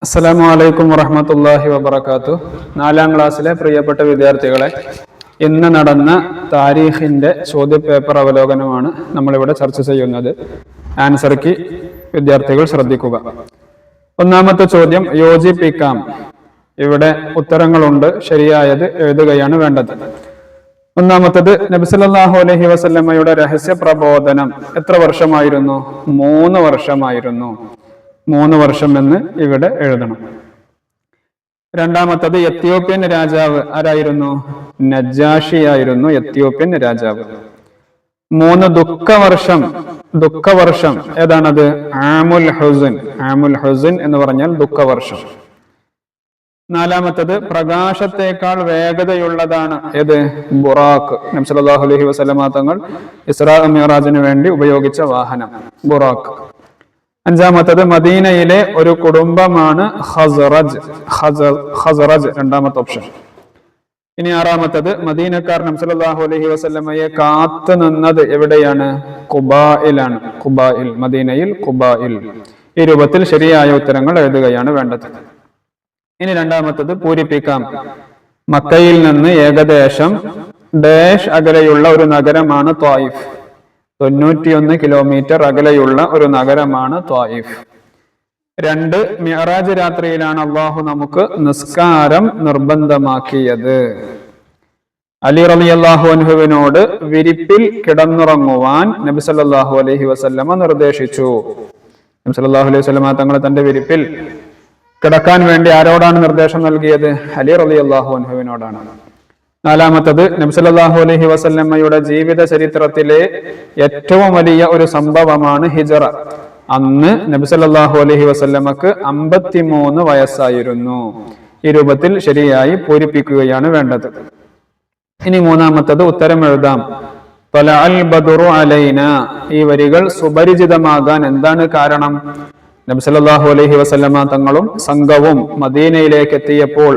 അസ്സലാമു അലൈക്കും വറഹ്മത്തുള്ളാഹി വബറകാതുഹു. 4ാം ക്ലാസ്സിലെ പ്രിയപ്പെട്ട വിദ്യാർത്ഥികളെ, ഇന്ന് നടന്ന താരീഖിന്റെ ചോദ്യപേപ്പർ അവലോകനമാണ് നമ്മളിവിടെ ചർച്ച ചെയ്യുന്നത്. ആൻസർ കീ വിദ്യാർത്ഥികൾ ശ്രദ്ധിക്കുക. ഒന്നാമത്തെ ചോദ്യം യോജിപ്പിക്കാം. ഇവിടെ ഉത്തരങ്ങളുണ്ട്, ശരിയായത് എഴുതുകയാണ് വേണ്ടത്. ഒന്നാമത്തത്, നബി സല്ലല്ലാഹു അലൈഹി വസല്ലമയുടെ രഹസ്യ പ്രബോധനം എത്ര വർഷമായിരുന്നു? 3 വർഷമായിരുന്നു. 3 വർഷം എന്ന് ഇവിടെ എഴുതണം. രണ്ടാമത്തത്, എത്യോപ്യൻ രാജാവ് ആരായിരുന്നു? നജാഷിയായിരുന്നു എത്യോപ്യൻ രാജാവ്. 3 ദുഃഖവർഷം ഏതാണത്? ആമുൽ ഹുസ്ൻ. ആമുൽ ഹുസ്ൻ എന്ന് പറഞ്ഞാൽ ദുഃഖവർഷം. 4ാമത്തത്, പ്രകാശത്തേക്കാൾ വേഗതയുള്ളതാണ് ഏത്? ബുറാഖ്. നബി സല്ലല്ലാഹു അലൈഹി വസല്ലമ തങ്ങൾ ഇസ്രാ മിഅ്റാജിന് വേണ്ടി ഉപയോഗിച്ച വാഹനം ബുറാഖ്. 5ാമത്തത്, മദീനയിലെ ഒരു കുടുംബമാണ് ഖസ്റജ്. രണ്ടാമത്തെ ഓപ്ഷൻ. ഇനി 6ാമത്തത്, മദീനക്കാർ നബി സല്ലല്ലാഹു അലൈഹി വസല്ലമയെ കാത്തു നിന്നത് എവിടെയാണ്? ഖുബായിലാണ്. ഖുബായിൽ, മദീനയിൽ ഖുബായിൽ. ഈ രൂപത്തിൽ ശരിയായ ഉത്തരങ്ങൾ എഴുതുകയാണ് വേണ്ടത്. ഇനി 2ാമത്തത് പൂരിപ്പിക്കാം. മക്കയിൽ നിന്ന് ഏകദേശം ഡാഷ് അകലെയുള്ള ഒരു നഗരമാണ് ത്വായിഫ്. 91 കിലോമീറ്റർ അകലെയുള്ള ഒരു നഗരമാണ് ത്വായിഫ്. 2, മിഅ്റാജ് രാത്രിയിലാണ് അള്ളാഹു നമുക്ക് നിസ്കാരം നിർബന്ധമാക്കിയത്. അലി റളിയല്ലാഹു അൻഹുവിനോട് വിരിപ്പിൽ കിടന്നുറങ്ങുവാൻ നബി സല്ലല്ലാഹു അലൈഹി വസല്ലമ നിർദ്ദേശിച്ചു. നബി സല്ലല്ലാഹു അലൈഹി വസല്ലമ തങ്ങൾ തന്റെ വിരിപ്പിൽ കിടക്കാൻ വേണ്ടി ആരോടാണ് നിർദ്ദേശം നൽകിയത്? അലി റളിയല്ലാഹു അൻഹുവിനോടാണ്. 4ാമത്തത്, നബി സല്ലല്ലാഹു അലൈഹി വസല്ലമയുടെ ജീവിത ചരിത്രത്തിലെ ഏറ്റവും വലിയ ഒരു സംഭവമാണ് ഹിജ്റ. അന്ന് നബി സല്ലല്ലാഹു അലൈഹി വസല്ലമക്ക് 53 വയസ്സായിരുന്നു. ഈ രൂപത്തിൽ ശരിയായി പൂരിപ്പിക്കുകയാണ് വേണ്ടത്. ഇനി 3ാമത്തത് ഉത്തരം എഴുതാം. തലഅൽ ബദ്റു അലൈന. ഈ വരികൾ സുപരിചിതമാകാൻ എന്താണ് കാരണം? നബി സല്ലല്ലാഹു അലൈഹി വസല്ലമ തങ്ങളും സംഘവും മദീനയിലേക്ക് എത്തിയപ്പോൾ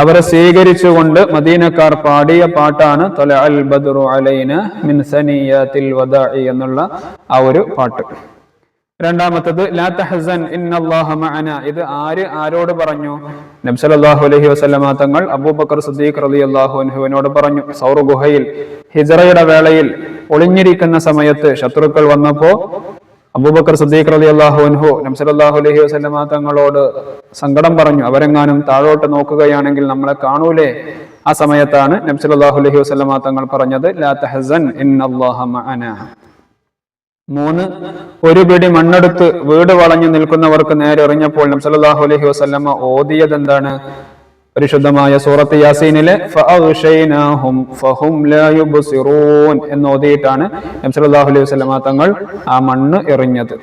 അവരെ സ്വീകരിച്ചുകൊണ്ട് മദീനക്കാർ പാടിയ പാട്ടാണ് തലഅൽ ബദ്റു അലൈന മിൻ സനിയാത്തിൽ വദാഇ എന്നുള്ള ആ ഒരു പാട്ട്. 2ാമത്തത്, ലാ തഹ്സൻ ഇന്നല്ലാഹ മഅന. ഇത് ആരോട് പറഞ്ഞു? നബി സല്ലല്ലാഹു അലൈഹി വസല്ലമ തങ്ങൾ അബൂബക്കർ സിദ്ദീഖ് റളിയല്ലാഹു അൻഹുവിനോട് പറഞ്ഞു. സൗർ ഗുഹയിൽ ഹിജ്റയുടെ വേളയിൽ ഒളിഞ്ഞിരിക്കുന്ന സമയത്ത് ശത്രുക്കൾ വന്നപ്പോ അബൂബക്കർ സിദ്ദീഖ് റളിയല്ലാഹു അൻഹു നബി സല്ലല്ലാഹു അലൈഹി വസല്ലമ തങ്ങളോട് സങ്കടം പറഞ്ഞു. അവരെങ്ങാനും താഴോട്ട് നോക്കുകയാണെങ്കിൽ നമ്മളെ കാണൂലേ? ആ സമയത്താണ് നബി സല്ലല്ലാഹു അലൈഹി വസല്ലമ തങ്ങൾ പറഞ്ഞത് ലാ തഹ്സൻ ഇന്നല്ലാഹ മഅന. 3, ഒരു പിടി മണ്ണെടുത്ത് വീട് വളഞ്ഞു നിൽക്കുന്നവർക്ക് നേരെ എറിഞ്ഞപ്പോൾ നബി സല്ലല്ലാഹു അലൈഹി വസല്ലമ ഓതിയത് എന്താണ്? പരിശുദ്ധമായ സൂറത്ത് യാസീനിലെ ഫഅഗ്ശൈനാഹും ഫഹും ലാ യുബ്സിറൂൻ എന്ന് ഓതിയിട്ടാണ് നബി സല്ലല്ലാഹു അലൈഹി വസല്ലമ തങ്ങൾ ആ മണ്ണ് എറിഞ്ഞത്.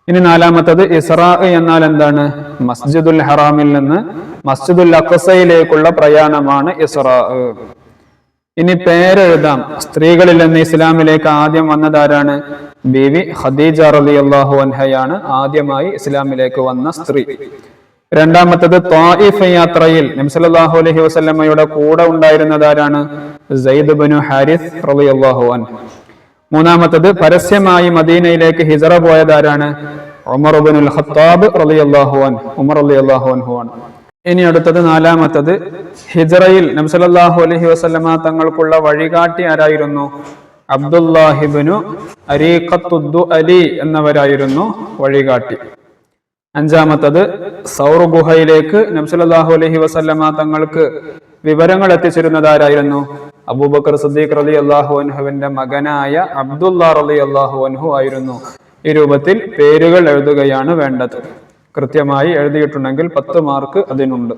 ഇനി 4ാമത്തത്, ഇസ്റാ എന്നാൽ എന്താണ്? മസ്ജിദുൽ ഹറാമിൽ നിന്ന് മസ്ജിദുൽ അഖ്സയിലേക്കുള്ള പ്രയാണമാണ് ഇസ്റാ. ഇനി പേരെഴുതാം. സ്ത്രീകളിൽ നിന്ന് ഇസ്ലാമിലേക്ക് ആദ്യം വന്നതാരാണ്? ബീവി ഖദീജ റളിയല്ലാഹു അൻഹയാണ് ആദ്യമായി ഇസ്ലാമിലേക്ക് വന്ന സ്ത്രീ. 2ാമത്തത്, ത്വായിഫ് യാത്രയിൽ നബി സല്ലല്ലാഹു അലൈഹി വസല്ലമയുടെ കൂടെ ഉണ്ടായിരുന്നതാരാണ്? സയ്യിദ് ഇബ്നു ഹാരിസ് റളിയല്ലാഹു അൻഹു. 3ാമത്തത്, പരസ്യമായി മദീനയിലേക്ക് ഹിജ്റ പോയതാരാണ്? ഉമർ ഇബ്നുൽ ഖത്താബ് റളിയല്ലാഹു അൻഹു. ഉമർ റളിയല്ലാഹു അൻഹു ആണ്. ഇനി അടുത്തത് 4ാമത്തത്, ഹിജ്റയിൽ നബി സല്ലല്ലാഹു അലൈഹി വസല്ലമ തങ്ങൾക്കുള്ള വഴികാട്ടി ആരായിരുന്നു? അബ്ദുല്ലാഹി ഇബ്നു അരീഖത്തുദ്ദു അലി എന്നവരായിരുന്നു വഴികാട്ടി. 5ാമത്തത്, സൗർ ഗുഹയിലേക്ക് നബി സല്ലല്ലാഹു അലൈഹി വസല്ലമ തങ്ങൾക്ക് വിവരങ്ങൾ എത്തിച്ചിരുന്നതാരായിരുന്നു? അബൂബക്കർ സിദ്ദീഖ് റളിയല്ലാഹു അൻഹുവിന്റെ മകനായ അബ്ദുല്ലാ റളിയല്ലാഹു അൻഹു ആയിരുന്നു. ഈ രൂപത്തിൽ പേരുകൾ എഴുതുകയാണ് വേണ്ടത്. കൃത്യമായി എഴുതിയിട്ടുണ്ടെങ്കിൽ 10 മാർക്ക് അതിനുണ്ട്.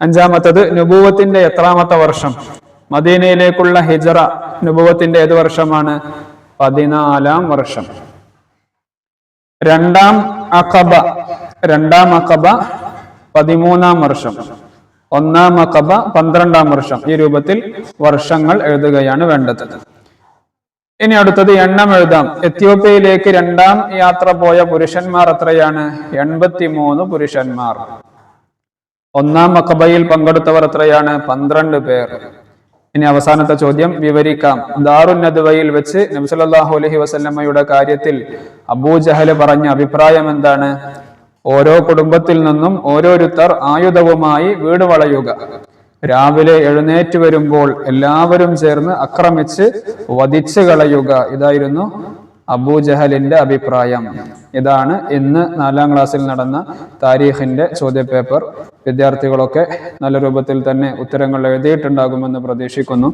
5ാമത്തത്, നുബുവത്തിന്റെ എത്രാമത്തെ വർഷം? മദീനയിലേക്കുള്ള ഹിജ്റ നുബുവത്തിന്റെ ഏത് വർഷമാണ്? 14ാം വർഷം. രണ്ടാം അഖബ 13ാം വർഷം. 1ാം അഖബ 12ാം വർഷം. ഈ രൂപത്തിൽ വർഷങ്ങൾ എഴുതുകയാണ് വേണ്ടത്. ഇനി അടുത്തത് എണ്ണം എഴുതാം. എത്യോപ്യയിലേക്ക് 2ാം യാത്ര പോയ പുരുഷന്മാർ എത്രയാണ്? 83 പുരുഷന്മാർ. 1ാം അഖബയിൽ പങ്കെടുത്തവർ എത്രയാണ്? 12 പേർ. ഇനി അവസാനത്തെ ചോദ്യം വിവരിക്കാം. ദാറുൻ നദ്വയിൽ വെച്ച് നബി സല്ലല്ലാഹു അലൈഹി വസല്ലമയുടെ കാര്യത്തിൽ അബൂജഹൽ പറഞ്ഞ അഭിപ്രായം എന്താണ്? ഓരോ കുടുംബത്തിൽ നിന്നും ഓരോരുത്തർ ആയുധവുമായി വീട് വളയുക. രാവിലെ എഴുന്നേറ്റ് വരുമ്പോൾ എല്ലാവരും ചേർന്ന് ആക്രമിച്ച് വധിച്ചു കളയുക. ഇതായിരുന്നു അബൂജഹലിന്റെ അഭിപ്രായം. ഇതാണ് ഇന്ന് 4ാം ക്ലാസ്സിൽ നടന്ന താരീഖിന്റെ ചോദ്യപേപ്പർ. വിദ്യാർത്ഥികളൊക്കെ നല്ല രൂപത്തിൽ തന്നെ ഉത്തരങ്ങൾ എഴുതിയിട്ടുണ്ടാകുമെന്ന് പ്രതീക്ഷിക്കുന്നു.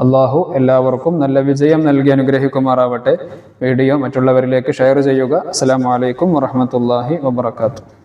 അള്ളാഹു എല്ലാവർക്കും നല്ല വിജയം നൽകി അനുഗ്രഹിക്കുമാറാവട്ടെ. വീഡിയോ മറ്റുള്ളവരിലേക്ക് ഷെയർ ചെയ്യുക. അസ്സലാമു അലൈക്കും വറഹ്മത്തുള്ളാഹി വബറകാതുഹു.